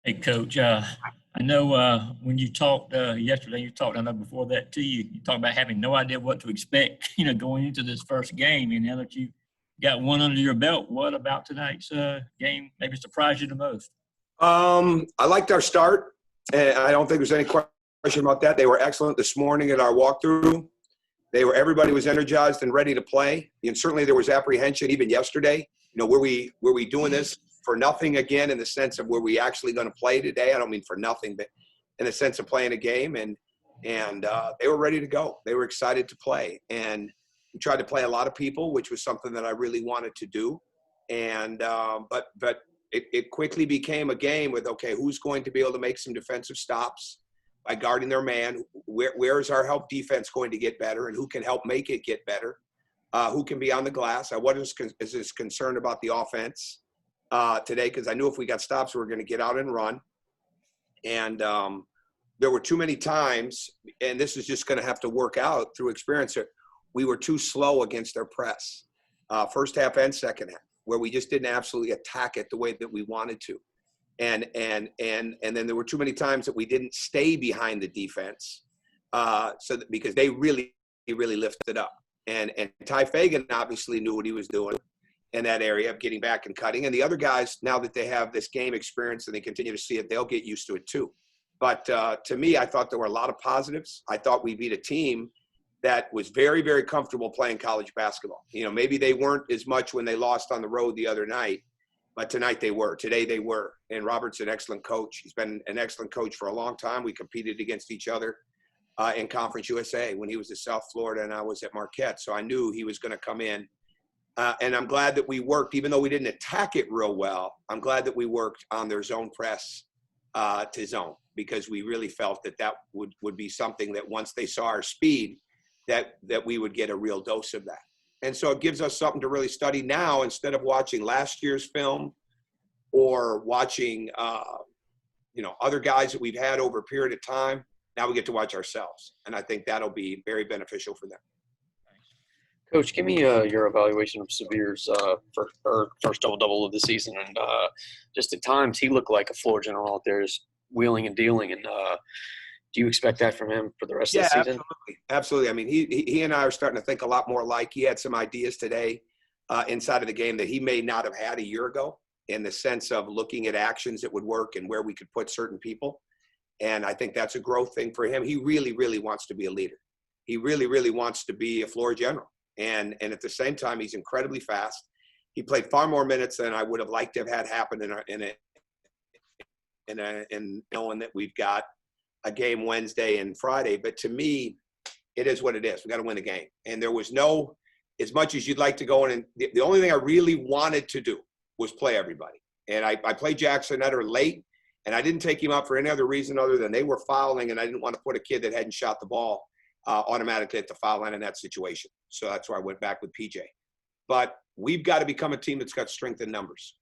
Hey, Coach. I know when you talked yesterday, you talked, I know before that too, you talked about having no idea what to expect, going into this first game. And now that you got one under your belt, what about tonight's game maybe surprised you the most? I liked our start, and I don't think there's any question about that. They were excellent this morning at our walkthrough. Everybody was energized and ready to play. And certainly there was apprehension even yesterday. Were we doing this for nothing again, in the sense of were we actually going to play today? I don't mean for nothing, but in the sense of playing a game. And they were ready to go. They were excited to play. And we tried to play a lot of people, which was something that I really wanted to do. And but it quickly became a game with, okay, who's going to be able to make some defensive stops by guarding their man? Where is our help defense going to get better, and who can help make it get better? Who can be on the glass? I wasn't as concerned about the offense today, because I knew if we got stops, we were going to get out and run. And there were too many times, and this is just going to have to work out through experience, we were too slow against their press, first half and second half, where we just didn't absolutely attack it the way that we wanted to. And then there were too many times that we didn't stay behind the defense, because they really lifted up. And Ty Fagan obviously knew what he was doing in that area of getting back and cutting. And the other guys, now that they have this game experience and they continue to see it, they'll get used to it too. But to me, I thought there were a lot of positives. I thought we beat a team that was very, very comfortable playing college basketball. Maybe they weren't as much when they lost on the road the other night, but tonight they were. Today they were. And Robert's an excellent coach. He's been an excellent coach for a long time. We competed against each other in Conference USA when he was at South Florida and I was at Marquette. So I knew he was going to come in. And I'm glad that we worked, even though we didn't attack it real well, I'm glad that we worked on their zone press to zone, because we really felt that would be something that once they saw our speed, that we would get a real dose of that. And so it gives us something to really study now, instead of watching last year's film or watching, other guys that we've had over a period of time. Now we get to watch ourselves. And I think that'll be very beneficial for them. Coach, give me your evaluation of Severe's first double-double of the season. And just at times, he looked like a floor general out there, just wheeling and dealing. And do you expect that from him for the rest of the season? Absolutely. I mean, he and I are starting to think a lot more alike. He had some ideas today inside of the game that he may not have had a year ago, in the sense of looking at actions that would work and where we could put certain people. And I think that's a growth thing for him. He really, really wants to be a leader. He really, really wants to be a floor general. And at the same time, he's incredibly fast. He played far more minutes than I would have liked to have had happen in knowing that we've got a game Wednesday and Friday. But to me, it is what it is. We got to win the game. And there was no, as much as you'd like to go in, and the only thing I really wanted to do was play everybody. And I played Jackson Nutter late, and I didn't take him out for any other reason other than they were fouling, and I didn't want to put a kid that hadn't shot the ball automatically at the foul line in that situation. So that's why I went back with PJ. But we've got to become a team that's got strength in numbers.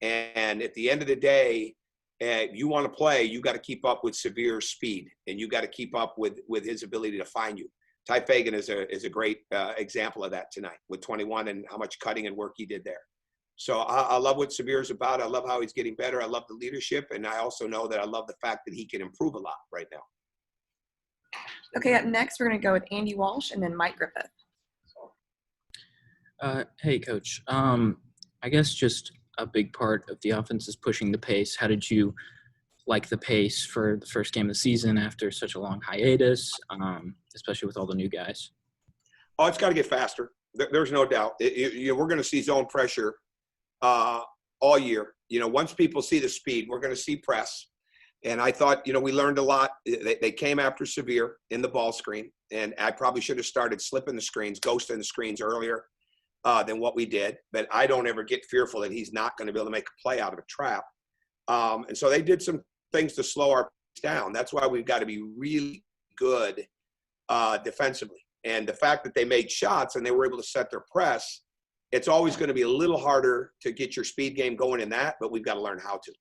And at the end of the day, you want to play, you got to keep up with Severe's speed, and you got to keep up with his ability to find you. Ty Fagan is a great example of that tonight with 21 and how much cutting and work he did there. So I love what Severe's about. I love how he's getting better. I love the leadership. And I also know that I love the fact that he can improve a lot right now. Okay, up next, we're going to go with Andy Walsh and then Mike Griffith. Hey, Coach. I guess just a big part of the offense is pushing the pace. How did you like the pace for the first game of the season after such a long hiatus, especially with all the new guys? Oh, it's got to get faster. There's no doubt. We're going to see zone pressure all year. Once people see the speed, we're going to see press. And I thought, we learned a lot. They came after Severe in the ball screen, and I probably should have started slipping the screens, ghosting the screens earlier than what we did. But I don't ever get fearful that he's not going to be able to make a play out of a trap. And so they did some things to slow our pace down. That's why we've got to be really good defensively. And the fact that they made shots and they were able to set their press, it's always going to be a little harder to get your speed game going in that, but we've got to learn how to.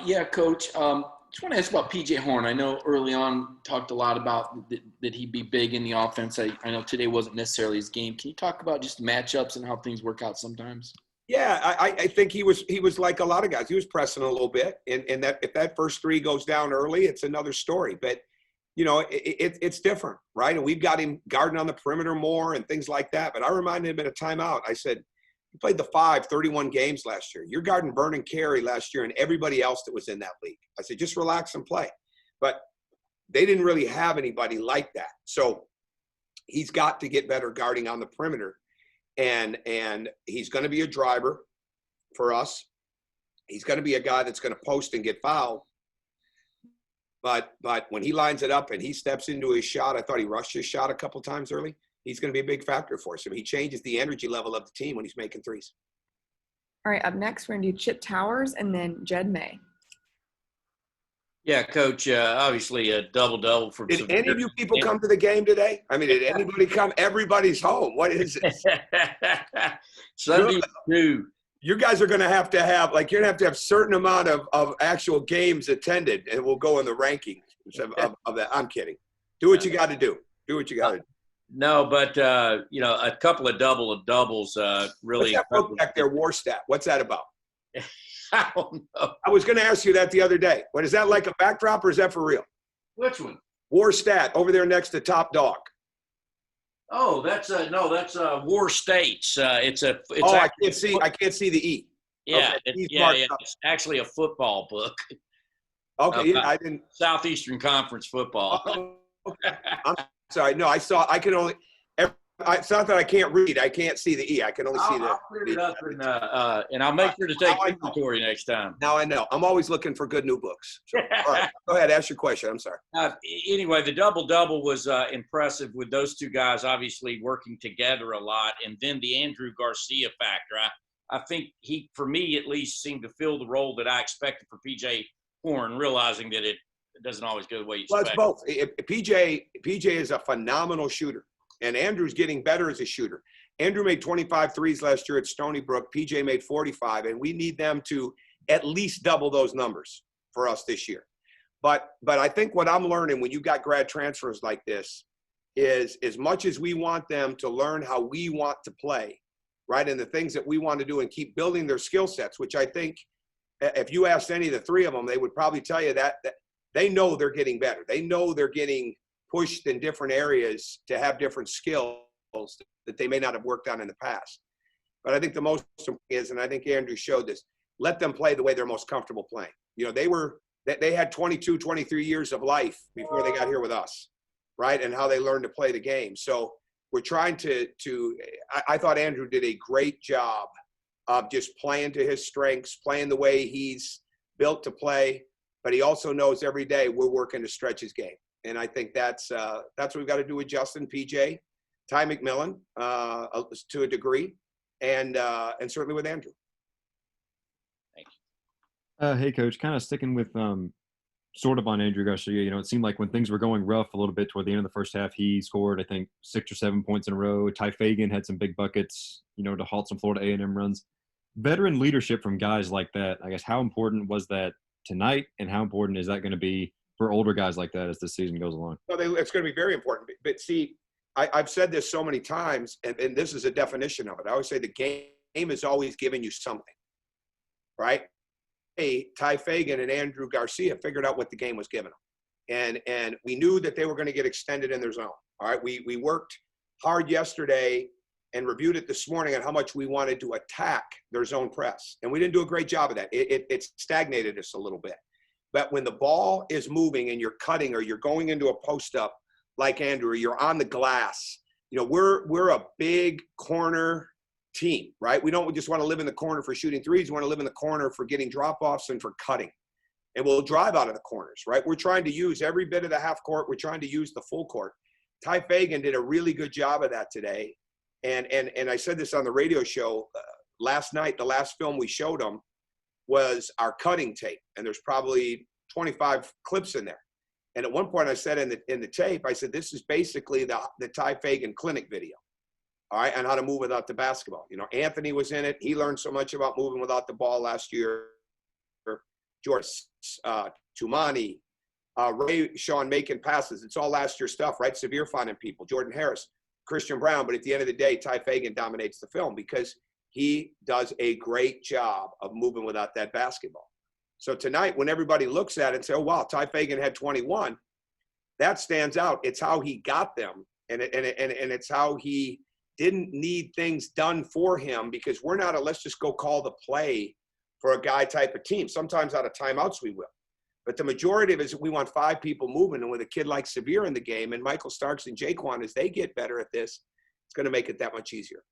Yeah, Coach. Just want to ask about P.J. Horn. I know early on talked a lot about that he'd be big in the offense. I know today wasn't necessarily his game. Can you talk about just matchups and how things work out sometimes? Yeah, I think he was like a lot of guys. He was pressing a little bit, and that if that first three goes down early, it's another story. But it's different, right? And we've got him guarding on the perimeter more and things like that. But I reminded him at a timeout. I said, "You played the 31 games last year. You're guarding Vernon Carey last year and everybody else that was in that league." I said, "Just relax and play." But they didn't really have anybody like that. So he's got to get better guarding on the perimeter. And he's going to be a driver for us. He's going to be a guy that's going to post and get fouled. But when he lines it up and he steps into his shot, I thought he rushed his shot a couple times early. He's going to be a big factor for us. I mean, he changes the energy level of the team when he's making threes. All right, up next, we're going to do Chip Towers and then Jed May. Yeah, Coach, obviously a double-double for Did any of you people come to the game today? I mean, did anybody come? Everybody's home. What is it? Sunday too. You guys are going to have, you're going to have a certain amount of actual games attended, and we'll go in the ranking of that. I'm kidding. Do what you got to do. Do what you got to do. No, but, a couple of doubles really. What's that book back there, War Stat? What's that about? I don't know. I was going to ask you that the other day. What is that, like a backdrop, or is that for real? Which one? War Stat over there next to Top Dog. Oh, that's War States. I can't see the E. Yeah, okay. It's actually a football book. Okay, I didn't. Southeastern Conference football. Okay. I'm sorry. No, I can only. It's not that I can't read. I can't see the E. I can only see the. I'll clear it up and I'll make sure to take inventory next time. Now I know. I'm always looking for good new books. So, all right, go ahead. Ask your question. I'm sorry. Anyway, the double-double was impressive with those two guys obviously working together a lot, and then the Andrew Garcia factor. I think he, for me at least, seemed to fill the role that I expected for PJ Horn, realizing that it doesn't always go the way you expect. Well, it's both. PJ is a phenomenal shooter. And Andrew's getting better as a shooter. Andrew made 25 threes last year at Stony Brook. PJ made 45, and we need them to at least double those numbers for us this year. But I think what I'm learning when you got grad transfers like this is, as much as we want them to learn how we want to play, right, and the things that we want to do and keep building their skill sets, which I think if you asked any of the three of them, they would probably tell you that they know they're getting better. They know they're getting pushed in different areas to have different skills that they may not have worked on in the past. But I think the most important is, and I think Andrew showed this, let them play the way they're most comfortable playing. They had 22, 23 years of life before they got here with us, right? And how they learned to play the game. So we're trying I thought Andrew did a great job of just playing to his strengths, playing the way he's built to play, but he also knows every day we're working to stretch his game. And I think that's what we've got to do with Justin, PJ, Ty McMillan to a degree, and certainly with Andrew. Thank you. Hey, Coach, kind of sticking with sort of on Andrew Garcia. It seemed like when things were going rough a little bit toward the end of the first half, he scored, I think, 6 or 7 points in a row. Ty Fagan had some big buckets, to halt some Florida A&M runs. Veteran leadership from guys like that, I guess, how important was that tonight, and how important is that going to be for older guys like that as the season goes along? Well, it's going to be very important. But see, I've said this so many times, and this is a definition of it. I always say the game is always giving you something, right? Hey, Ty Fagan and Andrew Garcia figured out what the game was giving them. And we knew that they were going to get extended in their zone. All right, we worked hard yesterday and reviewed it this morning on how much we wanted to attack their zone press. And we didn't do a great job of that. It stagnated us a little bit. But when the ball is moving and you're cutting or you're going into a post-up like Andrew, or you're on the glass, we're a big corner team, right? We don't just want to live in the corner for shooting threes. We want to live in the corner for getting drop-offs and for cutting. And we'll drive out of the corners, right? We're trying to use every bit of the half court. We're trying to use the full court. Ty Fagan did a really good job of that today. And I said this on the radio show last night. The last film we showed him was our cutting tape, and there's probably 25 clips in there. And at one point I said in the tape, I said, this is basically the Ty Fagan clinic video, all right, on how to move without the basketball. Anthony was in it. He learned so much about moving without the ball last year. George Tumani, Ray Sean making passes. It's all last year stuff, right? Severe finding people. Jordan Harris, Christian Brown. But at the end of the day, Ty Fagan dominates the film because he does a great job of moving without that basketball. So tonight, when everybody looks at it and say, oh, wow, Ty Fagan had 21, that stands out. It's how he got them, and it's how he didn't need things done for him, because we're not a let's just go call the play for a guy type of team. Sometimes out of timeouts we will. But the majority of it is we want 5 people moving, and with a kid like Severe in the game and Michael Starks and Jaquan, as they get better at this, it's going to make it that much easier.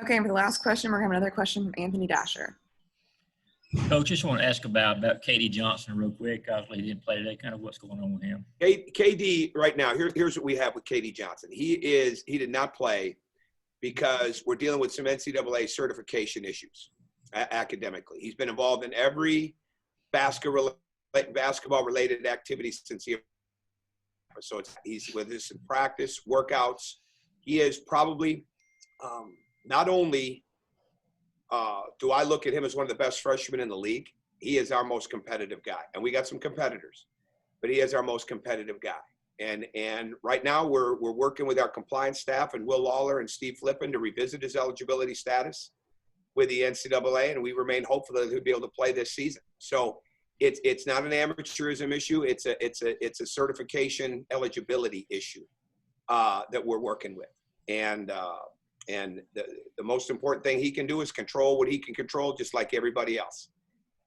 Okay, and for the last question, we're going to have another question from Anthony Dasher. Coach, just want to ask about KD Johnson real quick. Obviously, he didn't play today. Kind of what's going on with him? KD right now, here's what we have with KD Johnson. He did not play because we're dealing with some NCAA certification issues academically. He's been involved in every basketball-related activity since he – so he's with us in practice, workouts. He is probably not only do I look at him as one of the best freshmen in the league, he is our most competitive guy. And we got some competitors, but he is our most competitive guy. And right now we're working with our compliance staff and Will Lawler and Steve Flippin to revisit his eligibility status with the NCAA, and we remain hopeful that he'll be able to play this season. So it's not an amateurism issue. It's a certification eligibility issue that we're working with. And the most important thing he can do is control what he can control, just like everybody else.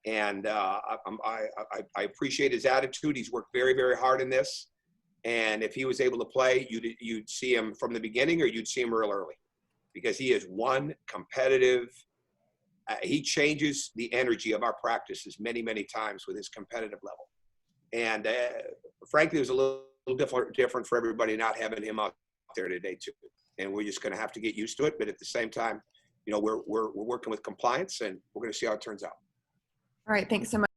And I appreciate his attitude. He's worked very, very hard in this. And if he was able to play, you'd see him from the beginning, or you'd see him real early, because he is one competitive. He changes the energy of our practices many, many times with his competitive level. And frankly, it was a little different for everybody not having him out there today too. And we're just going to have to get used to it. But at the same time, we're working with compliance, and we're going to see how it turns out. All right, thanks so much.